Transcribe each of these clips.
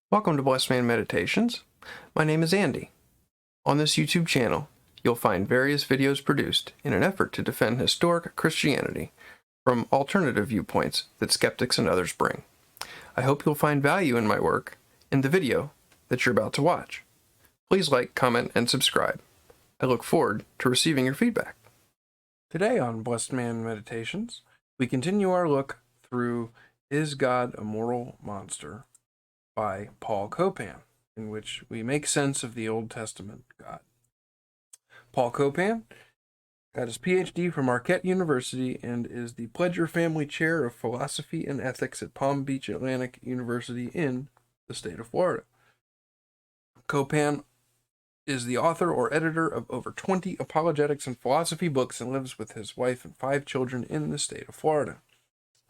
Welcome to Blessed Man Meditations. My name is Andy. On this YouTube channel, you'll find various videos produced in an effort to defend historic Christianity from alternative viewpoints that skeptics and others bring. I hope you'll find value in my work in the video that you're about to watch. Please like, comment, and subscribe. I look forward to receiving your feedback. Today on Blessed Man Meditations, we continue our look through Is God a Moral Monster? By Paul Copan, in which we make sense of the Old Testament God. Paul Copan got his PhD from Marquette University and is the Pledger Family Chair of Philosophy and Ethics at Palm Beach Atlantic University in the state of Florida. Copan is the author or editor of over 20 apologetics and philosophy books and lives with his wife and 5 children in the state of Florida.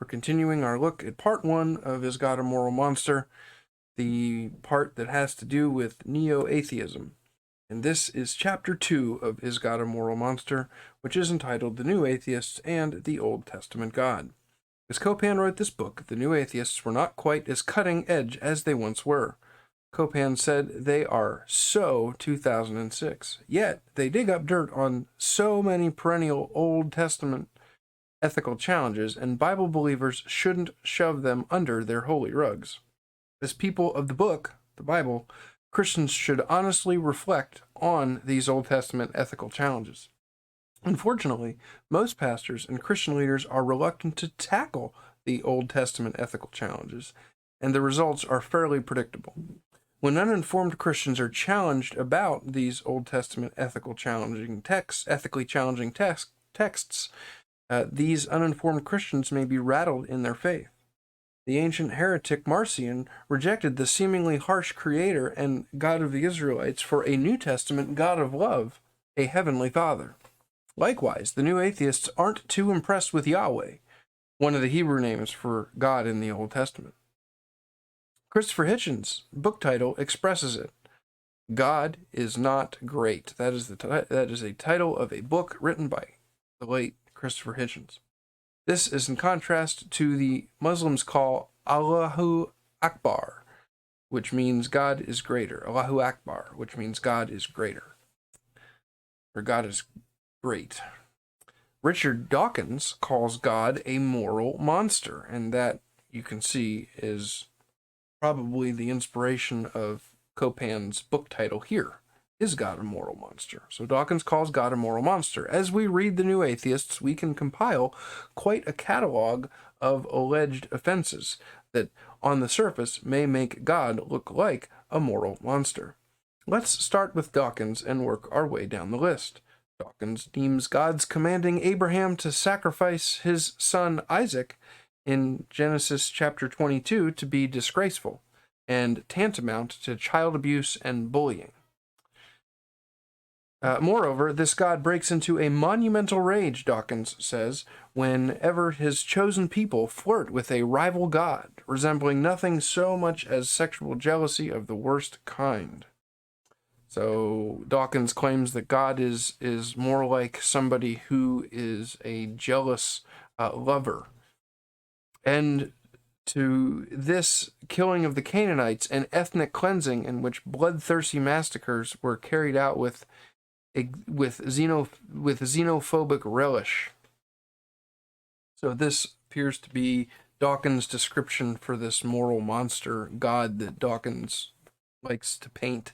We're continuing our look at part 1 of Is God a Moral Monster? The part that has to do with neo-atheism. And this is chapter 2 of Is God a Moral Monster, which is entitled The New Atheists and the Old Testament God. As Copan wrote this book, the new atheists were not quite as cutting edge as they once were. Copan said they are so 2006, yet they dig up dirt on so many perennial Old Testament ethical challenges, and Bible believers shouldn't shove them under their holy rugs. As people of the book, the Bible, Christians should honestly reflect on these Old Testament ethical challenges. Unfortunately, most pastors and Christian leaders are reluctant to tackle the Old Testament ethical challenges, and the results are fairly predictable. When uninformed Christians are challenged about these Old Testament ethically challenging texts, these uninformed Christians may be rattled in their faith. The ancient heretic Marcion rejected the seemingly harsh creator and God of the Israelites for a New Testament God of love, a heavenly Father. Likewise, the new atheists aren't too impressed with Yahweh, one of the Hebrew names for God in the Old Testament. Christopher Hitchens' book title expresses it. God is not great. That is a title of a book written by the late Christopher Hitchens. This is in contrast to the Muslims call Allahu Akbar, which means God is greater. Allahu Akbar, which means God is greater. Or God is great. Richard Dawkins calls God a moral monster, and that, you can see, is probably the inspiration of Copan's book title here. Is God a moral monster? So Dawkins calls God a moral monster. As we read the New Atheists, we can compile quite a catalog of alleged offenses that, on the surface, may make God look like a moral monster. Let's start with Dawkins and work our way down the list. Dawkins deems God's commanding Abraham to sacrifice his son Isaac in Genesis chapter 22 to be disgraceful and tantamount to child abuse and bullying. Moreover, this God breaks into a monumental rage, Dawkins says, whenever his chosen people flirt with a rival God, resembling nothing so much as sexual jealousy of the worst kind. So Dawkins claims that God is more like somebody who is a jealous lover. And to this killing of the Canaanites and ethnic cleansing in which bloodthirsty massacres were carried out with xenophobic relish. So this appears to be Dawkins' description for this moral monster God that Dawkins likes to paint.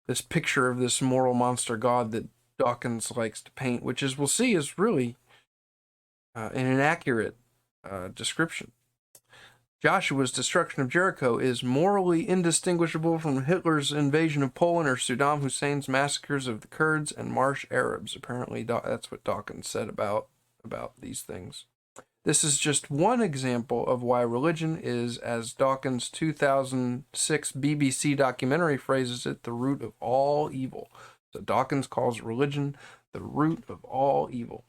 This picture of this moral monster God that Dawkins likes to paint, which, as we'll see, is really an inaccurate description. Joshua's destruction of Jericho is morally indistinguishable from Hitler's invasion of Poland or Saddam Hussein's massacres of the Kurds and Marsh Arabs. Apparently, that's what Dawkins said about these things. This is just one example of why religion is, as Dawkins' 2006 BBC documentary phrases it, the root of all evil. So Dawkins calls religion the root of all evil.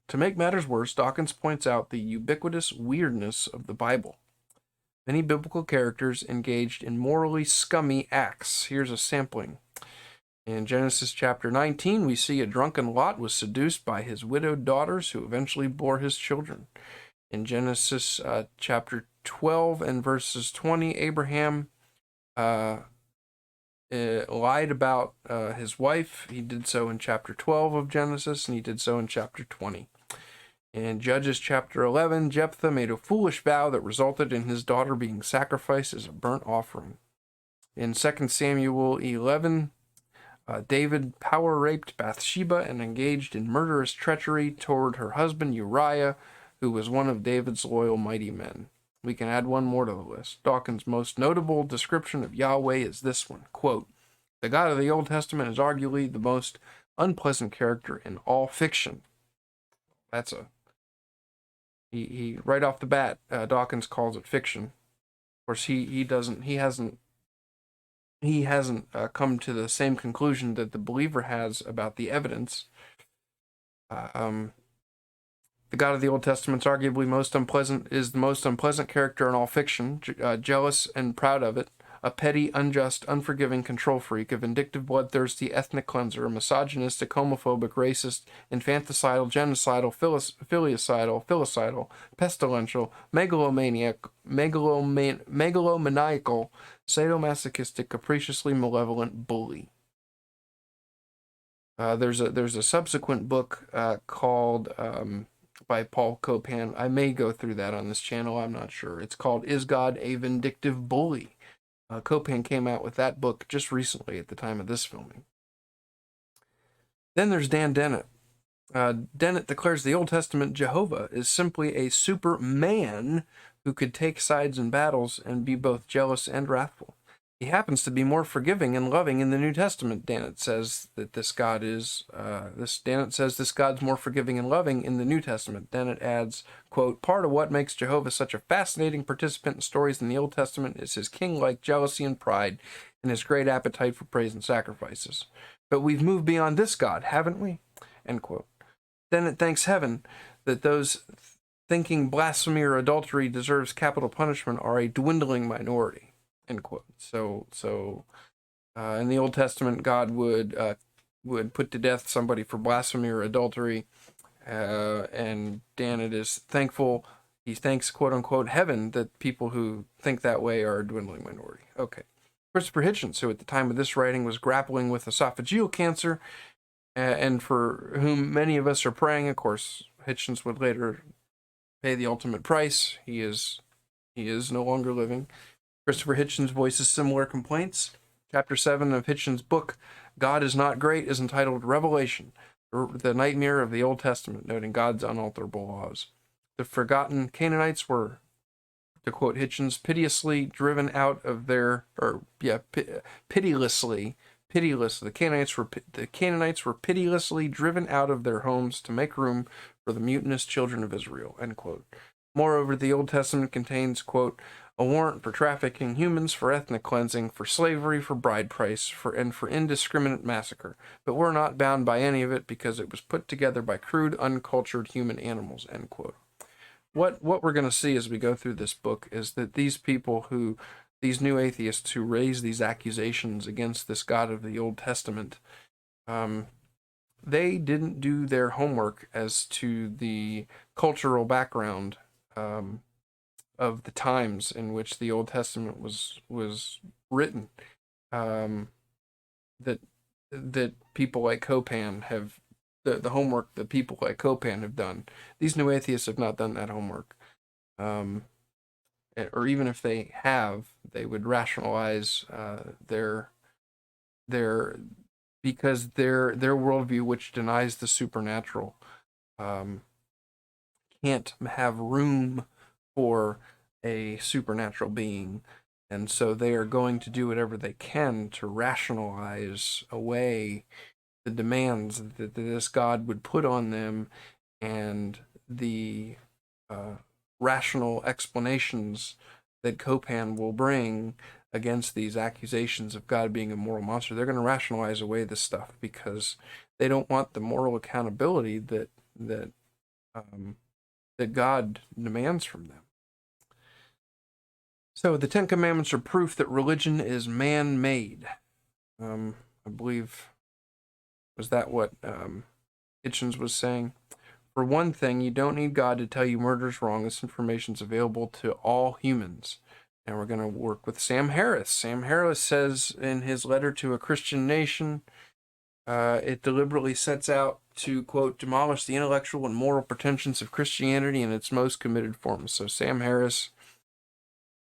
To make matters worse, Dawkins points out the ubiquitous weirdness of the Bible. Many biblical characters engaged in morally scummy acts. Here's a sampling. In Genesis chapter 19, we see a drunken Lot was seduced by his widowed daughters who eventually bore his children. In Genesis chapter 12 and verses 20, Abraham lied about his wife. He did so in chapter 12 of Genesis, and he did so in chapter 20. In Judges chapter 11, Jephthah made a foolish vow that resulted in his daughter being sacrificed as a burnt offering. In 2 Samuel 11, David power-raped Bathsheba and engaged in murderous treachery toward her husband Uriah, who was one of David's loyal mighty men. We can add one more to the list. Dawkins' most notable description of Yahweh is this one, quote, "The God of the Old Testament is arguably the most unpleasant character in all fiction." That's he right off the bat, Dawkins calls it fiction. Of course, he hasn't come to the same conclusion that the believer has about the evidence. The God of the Old Testament is arguably the most unpleasant character in all fiction, jealous and proud of it, a petty, unjust, unforgiving control freak, a vindictive, bloodthirsty ethnic cleanser, a misogynistic, homophobic, racist, infanticidal, genocidal, filicidal, pestilential, megalomaniacal, sadomasochistic, capriciously malevolent bully. There's a subsequent book called by Paul Copan. I may go through that on this channel. I'm not sure. It's called "Is God a Vindictive Bully?" Copan came out with that book just recently at the time of this filming. Then there's Dan Dennett. Dennett declares the Old Testament Jehovah is simply a superman who could take sides in battles and be both jealous and wrathful. He happens to be more forgiving and loving in the New Testament. Dennett says that Dennett says this God's more forgiving and loving in the New Testament. Dennett adds, quote, "Part of what makes Jehovah such a fascinating participant in stories in the Old Testament is his king-like jealousy and pride and his great appetite for praise and sacrifices. But we've moved beyond this God, haven't we?" End quote. Dennett thanks heaven that those thinking blasphemy or adultery deserves capital punishment are a dwindling minority. End quote. So in the Old Testament, God would put to death somebody for blasphemy or adultery, and Dennett is thankful. He thanks, quote unquote, heaven that people who think that way are a dwindling minority. Okay. Christopher Hitchens, who at the time of this writing was grappling with esophageal cancer, and for whom many of us are praying. Of course, Hitchens would later pay the ultimate price. He is no longer living. Christopher Hitchens voices similar complaints. Chapter 7 of Hitchens' book, God is Not Great, is entitled Revelation, the Nightmare of the Old Testament, noting God's unalterable laws. The forgotten Canaanites were, to quote Hitchens, pitilessly, the Canaanites were pitilessly driven out of their homes to make room for the mutinous children of Israel, end quote. Moreover, the Old Testament contains, quote, a warrant for trafficking humans, for ethnic cleansing, for slavery, for bride price, and for indiscriminate massacre. But we're not bound by any of it because it was put together by crude, uncultured human animals, end quote. What we're going to see as we go through this book is that these new atheists who raise these accusations against this God of the Old Testament, they didn't do their homework as to the cultural background of the times in which the Old Testament was written. That people like Copan have the homework that people like Copan have done. These new atheists have not done that homework. Or even if they have, they would rationalize because their worldview, which denies the supernatural, can't have room for a supernatural being, and so they are going to do whatever they can to rationalize away the demands that this God would put on them and the rational explanations that Copan will bring against these accusations of God being a moral monster. They're going to rationalize away this stuff because they don't want the moral accountability that God demands from them. So the Ten Commandments are proof that religion is man-made. I believe, was that what Hitchens was saying? For one thing, you don't need God to tell you murder's wrong. This information is available to all humans. And we're going to work with Sam Harris. Sam Harris says in his letter to a Christian nation, it deliberately sets out to, quote, demolish the intellectual and moral pretensions of Christianity in its most committed forms. So Sam Harris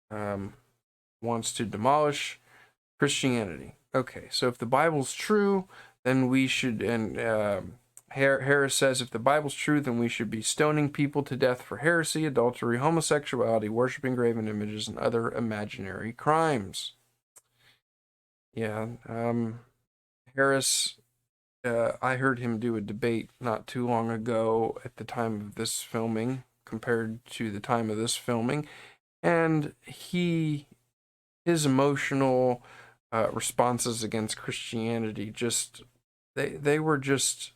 wants to demolish Christianity. Okay, so if the Bible's true, then we should, and Harris says if the Bible's true, then we should be stoning people to death for heresy, adultery, homosexuality, worshiping graven images, and other imaginary crimes. Yeah, Harris, I heard him do a debate not too long ago at the time of this filming, compared to the time of this filming, and his emotional responses against Christianity they were just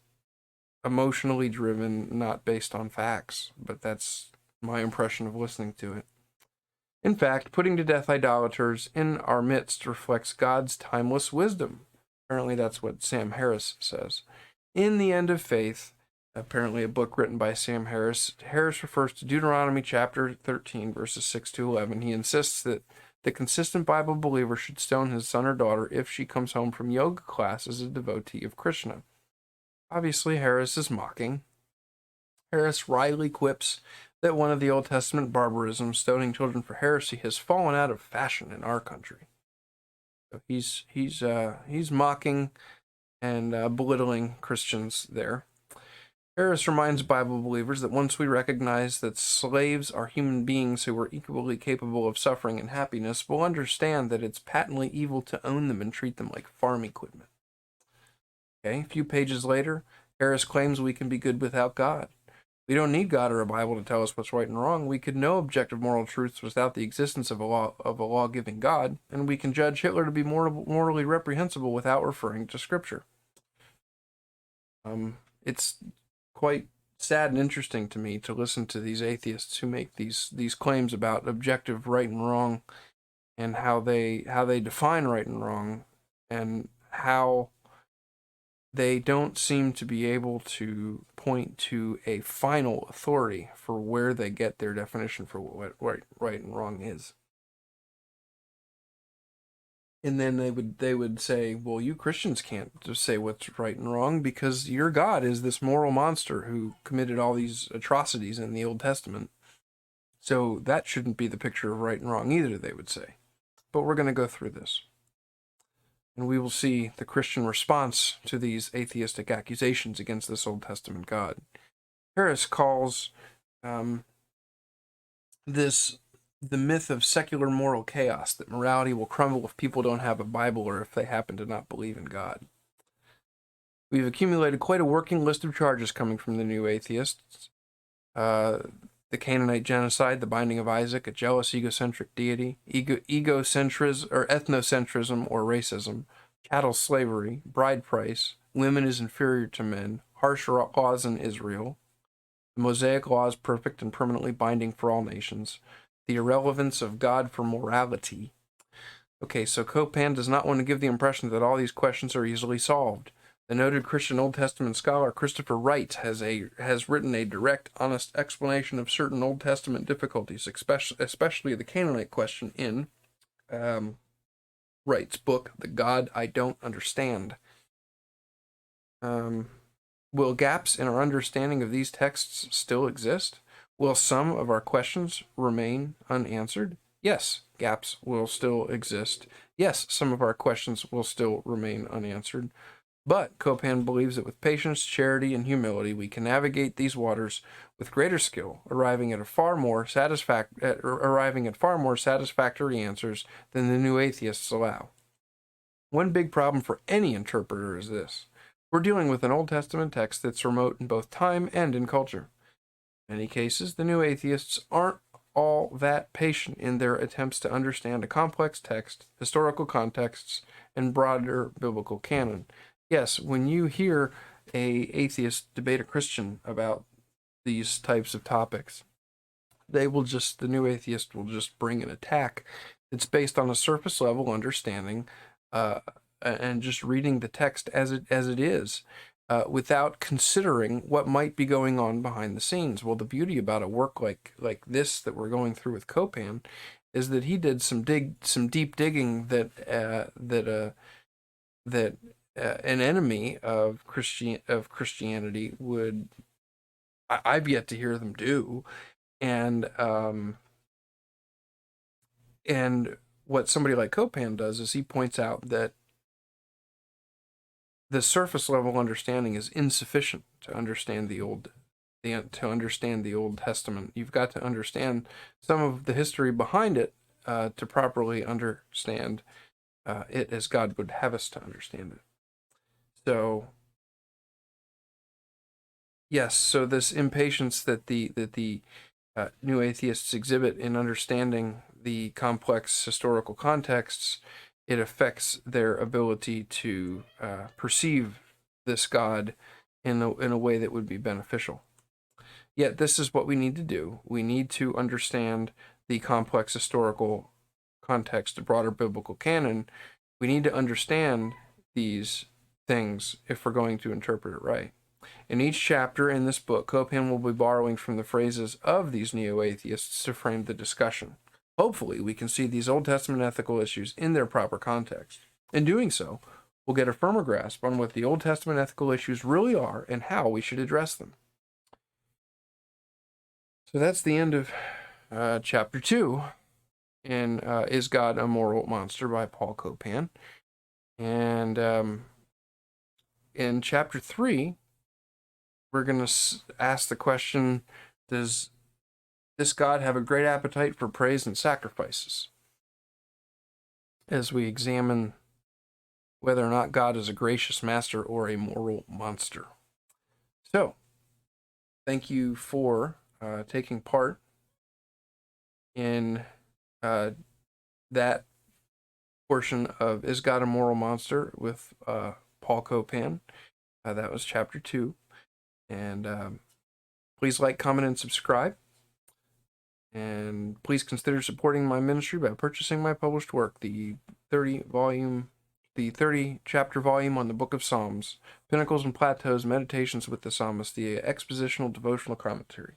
emotionally driven, not based on facts, but that's my impression of listening to it. In fact, putting to death idolaters in our midst reflects God's timeless wisdom. Apparently that's what Sam Harris says. In The End of Faith, apparently a book written by Sam Harris, Harris refers to Deuteronomy chapter 13, verses 6 to 11. He insists that the consistent Bible believer should stone his son or daughter if she comes home from yoga class as a devotee of Krishna. Obviously, Harris is mocking. Harris wryly quips that one of the Old Testament barbarisms, stoning children for heresy, has fallen out of fashion in our country. So he's mocking and belittling Christians there. Harris reminds Bible believers that once we recognize that slaves are human beings who are equally capable of suffering and happiness, we'll understand that it's patently evil to own them and treat them like farm equipment. Okay, a few pages later, Harris claims we can be good without God. We don't need God or a Bible to tell us what's right and wrong. We could know objective moral truths without the existence of a law-giving God, and we can judge Hitler to be morally reprehensible without referring to Scripture. It's quite sad and interesting to me to listen to these atheists who make these claims about objective right and wrong, and how they define right and wrong, and how they don't seem to be able to point to a final authority for where they get their definition for what right and wrong is. And then they would say, well, you Christians can't just say what's right and wrong because your God is this moral monster who committed all these atrocities in the Old Testament. So that shouldn't be the picture of right and wrong either, they would say. But we're going to go through this. And we will see the Christian response to these atheistic accusations against this Old Testament God. Harris calls this the myth of secular moral chaos, that morality will crumble if people don't have a Bible or if they happen to not believe in God. We've accumulated quite a working list of charges coming from the new atheists. The Canaanite genocide, the binding of Isaac, a jealous, egocentric deity, egocentrism or ethnocentrism or racism, chattel slavery, bride price, women is inferior to men, harsh laws in Israel, the Mosaic law is perfect and permanently binding for all nations, the irrelevance of God for morality. Okay, so Copan does not want to give the impression that all these questions are easily solved. The noted Christian Old Testament scholar Christopher Hitchens has written a direct, honest explanation of certain Old Testament difficulties, especially the Canaanite question in Wright's book, The God I Don't Understand. Will gaps in our understanding of these texts still exist? Will some of our questions remain unanswered? Yes, gaps will still exist. Yes, some of our questions will still remain unanswered. But Copan believes that with patience, charity, and humility, we can navigate these waters with greater skill, arriving at far more satisfactory answers than the new atheists allow. One big problem for any interpreter is this: we're dealing with an Old Testament text that's remote in both time and in culture. In many cases, the new atheists aren't all that patient in their attempts to understand a complex text, historical contexts, and broader biblical canon. Yes, when you hear an atheist debate a Christian about these types of topics, the new atheist will just bring an attack that's based on a surface level understanding and just reading the text as it is, without considering what might be going on behind the scenes. Well, the beauty about a work like this that we're going through with Copan is that he did some deep digging that an enemy of Christianity would, I've yet to hear them do. And what somebody like Copan does is he points out that the surface level understanding is insufficient to understand the Old Testament. You've got to understand some of the history behind it to properly understand it as God would have us to understand it. So yes, so this impatience that the new atheists exhibit in understanding the complex historical contexts, it affects their ability to perceive this God in a way that would be beneficial. Yet this is what we need to do. We need to understand the complex historical context, the broader biblical canon. We need to understand these things if we're going to interpret it right. In each chapter in this book, Copan will be borrowing from the phrases of these neo-atheists to frame the discussion. Hopefully, we can see these Old Testament ethical issues in their proper context. In doing so, we'll get a firmer grasp on what the Old Testament ethical issues really are and how we should address them. So that's the end of chapter 2 in Is God a Moral Monster by Paul Copan. And in chapter 3, we're going to ask the question, does this God have a great appetite for praise and sacrifices? As we examine whether or not God is a gracious master or a moral monster. So, thank you for taking part in that portion of Is God a Moral Monster with Paul Copan. That was chapter 2. And please like, comment, and subscribe. And please consider supporting my ministry by purchasing my published work, the 30-chapter volume on the Book of Psalms, Pinnacles and Plateaus, Meditations with the Psalmist, the expositional devotional commentary.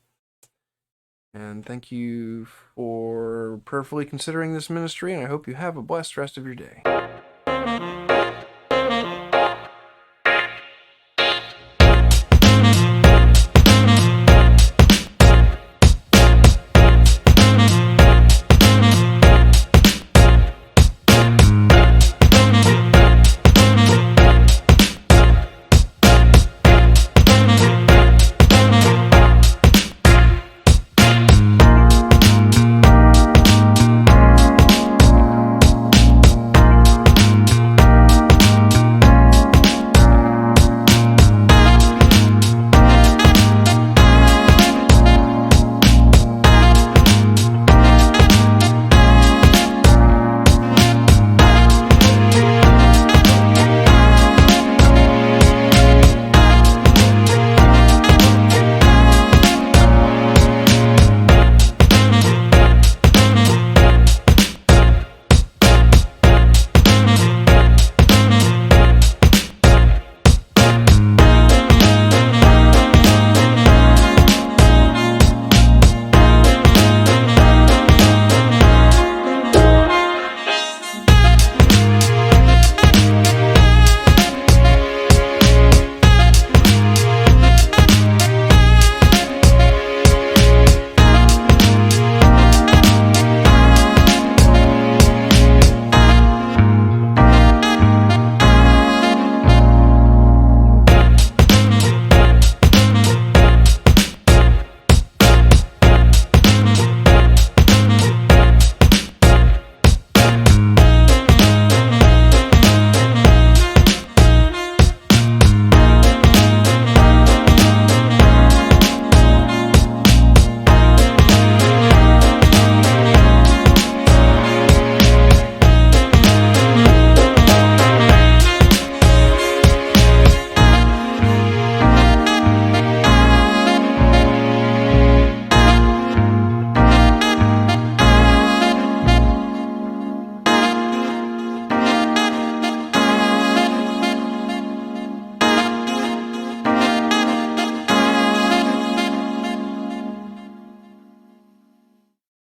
And thank you for prayerfully considering this ministry, and I hope you have a blessed rest of your day.